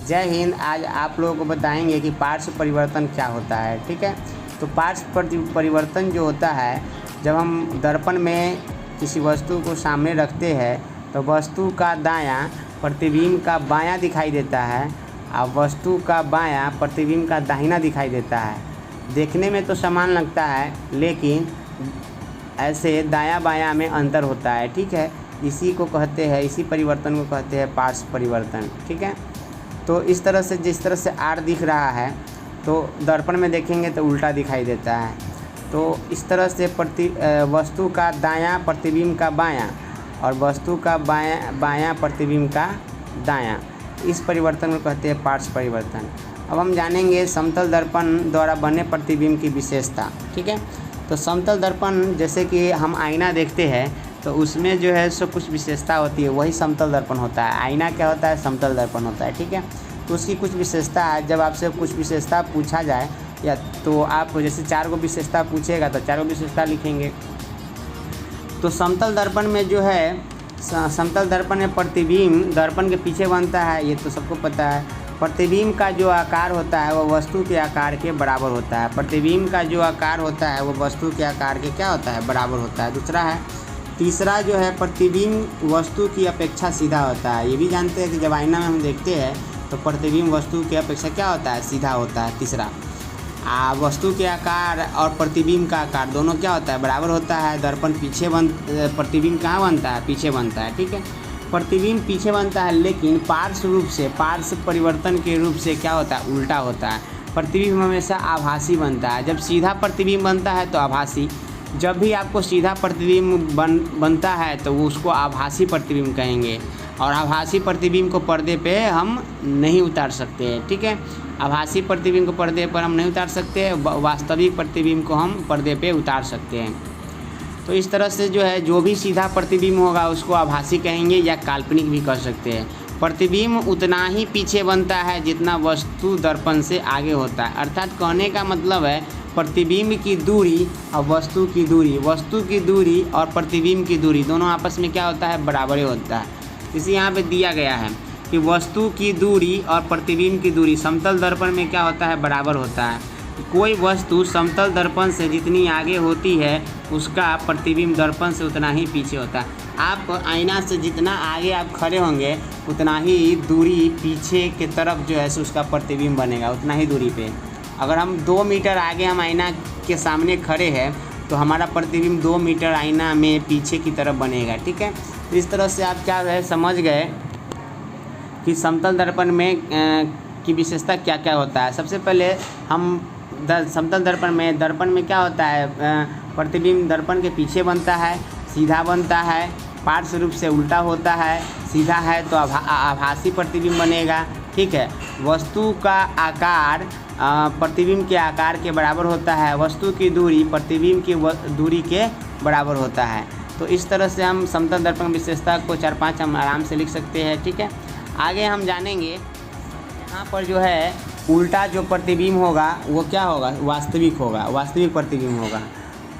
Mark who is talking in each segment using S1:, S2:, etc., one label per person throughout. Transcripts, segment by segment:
S1: जय हिंद। आज आप लोगों को बताएंगे कि पार्श्व परिवर्तन क्या होता है। ठीक है, तो पार्श्व परिवर्तन जो होता है, जब हम दर्पण में किसी वस्तु को सामने रखते हैं तो वस्तु का दायां प्रतिबिंब का बायां दिखाई देता है और वस्तु का बायां प्रतिबिंब का दाहिना दिखाई देता है। देखने में तो समान लगता है, लेकिन ऐसे दायां बायां में अंतर होता है। ठीक है, इसी को कहते हैं, इसी परिवर्तन को कहते हैं पार्श्व परिवर्तन। ठीक है, तो इस तरह से, जिस तरह से आर दिख रहा है तो दर्पण में देखेंगे तो उल्टा दिखाई देता है। तो इस तरह से वस्तु का दायां प्रतिबिंब का बायां और वस्तु का बायां प्रतिबिंब का दायां, इस परिवर्तन को कहते हैं पार्श्व परिवर्तन। अब हम जानेंगे समतल दर्पण द्वारा बने प्रतिबिंब की विशेषता। ठीक है, तो समतल दर्पण, जैसे कि हम आईना देखते हैं तो उसमें जो है सो कुछ विशेषता होती है, वही समतल दर्पण होता है। आईना क्या होता है? समतल दर्पण होता है। ठीक है, तो उसकी कुछ विशेषता है। जब आपसे कुछ विशेषता पूछा जाए या तो आप जैसे 4 गो विशेषता पूछेगा तो 4 गो विशेषता लिखेंगे। तो समतल दर्पण में जो है, समतल दर्पण में प्रतिबिंब दर्पण के पीछे बनता है, ये तो सबको पता है। प्रतिबिंब का जो आकार होता है वो वस्तु के आकार के बराबर होता है। प्रतिबिंब का जो आकार होता है वो वस्तु के आकार के क्या होता है? बराबर होता है। दूसरा है, तीसरा जो है, प्रतिबिंब वस्तु की अपेक्षा सीधा होता है। ये भी जानते हैं कि जब आईना में हम देखते हैं तो प्रतिबिंब वस्तु की अपेक्षा क्या होता है? सीधा होता है। तीसरा, वस्तु के आकार और प्रतिबिंब का आकार दोनों क्या होता है? बराबर होता है। दर्पण पीछे प्रतिबिंब कहाँ बनता है? पीछे बनता है। ठीक है, प्रतिबिंब पीछे बनता है, लेकिन पार्श्व रूप से, पार्श्व परिवर्तन के रूप से क्या होता है? उल्टा होता है। प्रतिबिंब हमेशा आभासी बनता है। जब सीधा प्रतिबिंब बनता है तो आभासी, जब भी आपको सीधा प्रतिबिंब बनता है तो वो उसको आभासी प्रतिबिंब कहेंगे। और आभासी प्रतिबिंब को पर्दे पे हम नहीं उतार सकते हैं। ठीक है, आभासी प्रतिबिंब को पर्दे पर हम नहीं उतार सकते, वास्तविक प्रतिबिंब को हम पर्दे पे उतार सकते हैं। तो इस तरह से जो है, जो भी सीधा प्रतिबिंब होगा उसको आभासी कहेंगे या काल्पनिक भी कह सकते हैं। प्रतिबिंब उतना ही पीछे बनता है जितना वस्तु दर्पण से आगे होता है। अर्थात कहने का मतलब है, प्रतिबिंब की दूरी और वस्तु की दूरी और प्रतिबिंब की दूरी दोनों आपस में क्या होता है? बराबर होता है। इसे यहाँ पे दिया गया है कि वस्तु की दूरी और प्रतिबिंब की दूरी समतल दर्पण में क्या होता है? बराबर होता है। कोई वस्तु समतल दर्पण से जितनी आगे होती है उसका प्रतिबिंब दर्पण से उतना ही पीछे होता है। आप आईना से जितना आगे आप खड़े होंगे उतना ही दूरी पीछे के तरफ जो है उसका प्रतिबिंब बनेगा, उतना ही दूरी पे। अगर हम 2 मीटर आगे हम आईना के सामने खड़े हैं तो हमारा प्रतिबिंब 2 मीटर आईना में पीछे की तरफ बनेगा। ठीक है, तो इस तरह से आप क्या है समझ गए कि समतल दर्पण में की विशेषता क्या क्या होता है। सबसे पहले हम समतल दर्पण में क्या होता है? प्रतिबिंब दर्पण के पीछे बनता है, सीधा बनता है, पार्श्व रूप से उल्टा होता है। सीधा है तो आभासी प्रतिबिंब बनेगा। ठीक है, वस्तु का आकार प्रतिबिंब के आकार के बराबर होता है। वस्तु की दूरी प्रतिबिंब की दूरी के बराबर होता है। तो इस तरह से हम समतल दर्पण विशेषता को 4-5 हम आराम से लिख सकते हैं। ठीक है, आगे हम जानेंगे यहाँ पर जो है उल्टा जो प्रतिबिंब होगा वो क्या होगा? वास्तविक होगा, वास्तविक प्रतिबिंब होगा।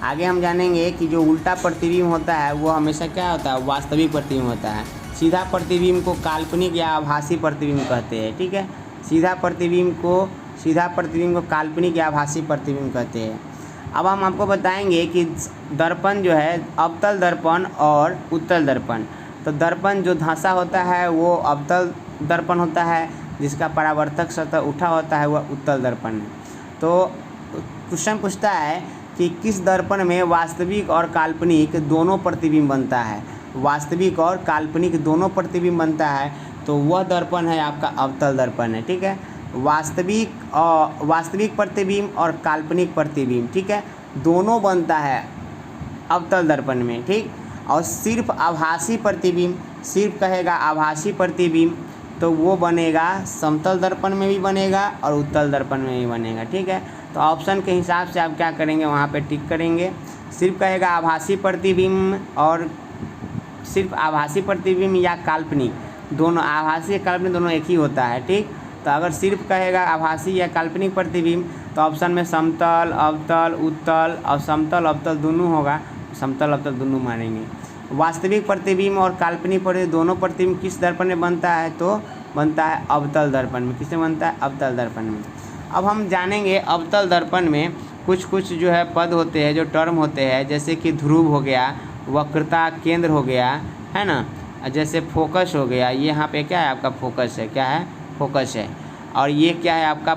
S1: आगे हम जानेंगे कि जो उल्टा प्रतिबिंब होता है वो हमेशा क्या होता है? वास्तविक प्रतिबिंब होता है। सीधा प्रतिबिंब को काल्पनिक या आभासी प्रतिबिंब कहते हैं। ठीक है, सीधा प्रतिबिंब को काल्पनिक या आभासी प्रतिबिंब कहते हैं। अब हम आपको बताएंगे कि दर्पण जो है, अवतल दर्पण और उत्तल दर्पण। तो दर्पण जो धंसा होता है वो अवतल दर्पण होता है, जिसका परावर्तक सतह उठा होता है वह उत्तल दर्पण है। तो क्वेश्चन पूछता है कि किस दर्पण में वास्तविक और काल्पनिक दोनों प्रतिबिंब बनता है? वास्तविक और काल्पनिक दोनों प्रतिबिंब बनता है तो वह दर्पण है आपका अवतल दर्पण है। ठीक है, वास्तविक प्रतिबिंब और काल्पनिक प्रतिबिंब, ठीक है, दोनों बनता है अवतल दर्पण में। ठीक, और सिर्फ आभासी प्रतिबिंब, सिर्फ कहेगा आभासी प्रतिबिंब तो वो बनेगा समतल दर्पण में भी बनेगा और उत्तल दर्पण में भी बनेगा। ठीक है, तो ऑप्शन के हिसाब से आप क्या करेंगे? वहाँ पे टिक करेंगे। सिर्फ कहेगा आभासी प्रतिबिंब और सिर्फ आभासी प्रतिबिंब या काल्पनिक, दोनों आभासी या काल्पनिक दोनों एक ही होता है। ठीक, तो अगर सिर्फ कहेगा आभासी या काल्पनिक प्रतिबिंब तो ऑप्शन में समतल, अवतल, उत्तल और समतल अवतल दोनों होगा, समतल अवतल दोनों मानेंगे। वास्तविक प्रतिबिंब और काल्पनिक प्रतिबिंब दोनों प्रतिबिंब किस दर्पण में बनता है? तो बनता है अवतल दर्पण में। किसमें बनता है? अवतल दर्पण में। अब हम जानेंगे अवतल दर्पण में कुछ कुछ जो है पद होते हैं, जो टर्म होते हैं, जैसे कि ध्रुव हो गया, वक्रता केंद्र हो गया, है ना, जैसे फोकस हो गया। ये यहाँ पे क्या है आपका? फोकस है। क्या है? फोकस है। और ये क्या है आपका?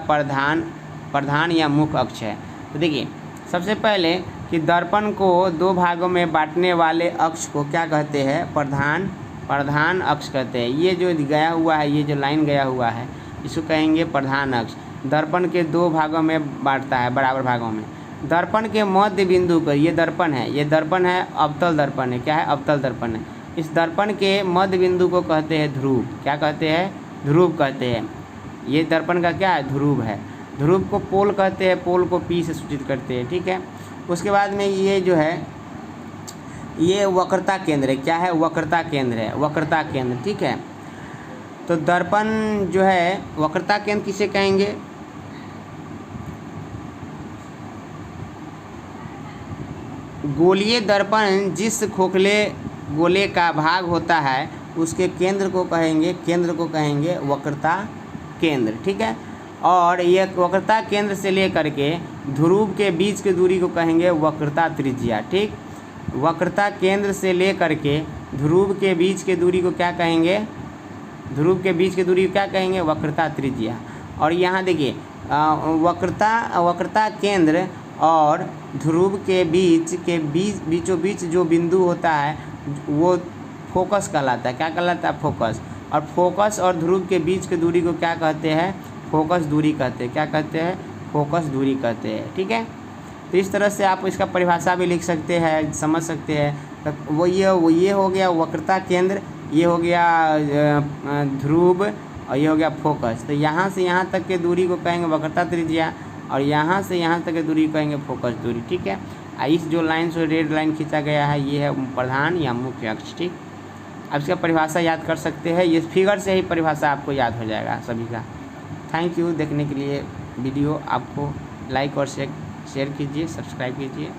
S1: प्रधान या मुख्य अक्ष है। तो देखिए सबसे पहले कि दर्पण को दो भागों में बांटने वाले अक्ष को क्या कहते हैं? प्रधान अक्ष कहते हैं। ये जो गया हुआ है, ये जो लाइन गया हुआ है, इसको कहेंगे प्रधान अक्ष। दर्पण के दो भागों में बांटता है, बराबर भागों में। दर्पण के मध्य बिंदु पर, ये दर्पण है, अवतल दर्पण है। क्या है? अवतल दर्पण है। इस दर्पण के मध्य बिंदु को कहते हैं ध्रुव। क्या कहते हैं? ध्रुव कहते हैं। ये दर्पण का क्या है? ध्रुव है। ध्रुव को पोल कहते हैं, पोल को पी से सूचित करते हैं। ठीक है। उसके बाद में ये जो है, ये वक्रता केंद्र है। क्या है? वक्रता केंद्र है। वक्रता केंद्र, ठीक है। तो दर्पण जो है, वक्रता केंद्र किसे कहेंगे? गोलीय दर्पण जिस खोखले गोले का भाग होता है उसके केंद्र को कहेंगे वक्रता केंद्र। ठीक है। और ये वक्रता केंद्र से लेकर के ध्रुव के बीच की दूरी को कहेंगे वक्रता त्रिज्या। ठीक। वक्रता केंद्र से लेकर के ध्रुव के बीच की दूरी को क्या कहेंगे? वक्रता त्रिज्या। और यहाँ देखिए वक्रता केंद्र और ध्रुव के बीचों बीच जो बिंदु होता है वो फोकस कहलाता है। क्या कहलाता है? फोकस। और फोकस और ध्रुव के बीच की दूरी को क्या कहते हैं? फोकस दूरी कहते हैं। क्या कहते हैं? फोकस दूरी कहते हैं। ठीक है। तो इस तरह से आप इसका परिभाषा भी लिख सकते हैं, समझ सकते हैं। वो ये हो गया वक्रता केंद्र, ये हो गया ध्रुव, और ये हो गया फोकस। तो यहाँ से यहाँ तक के दूरी को कहेंगे वक्रता त्रिज्या, और यहाँ से यहाँ तक की दूरी कहेंगे फोकस दूरी। ठीक है। इस जो लाइन से रेड लाइन खींचा गया है, ये है प्रधान या मुख्य अक्ष। ठीक। अब इसका परिभाषा याद कर सकते हैं, ये फिगर से ही परिभाषा आपको याद हो जाएगा सभी का। थैंक यू देखने के लिए। वीडियो आपको लाइक और शेयर कीजिए, सब्सक्राइब कीजिए।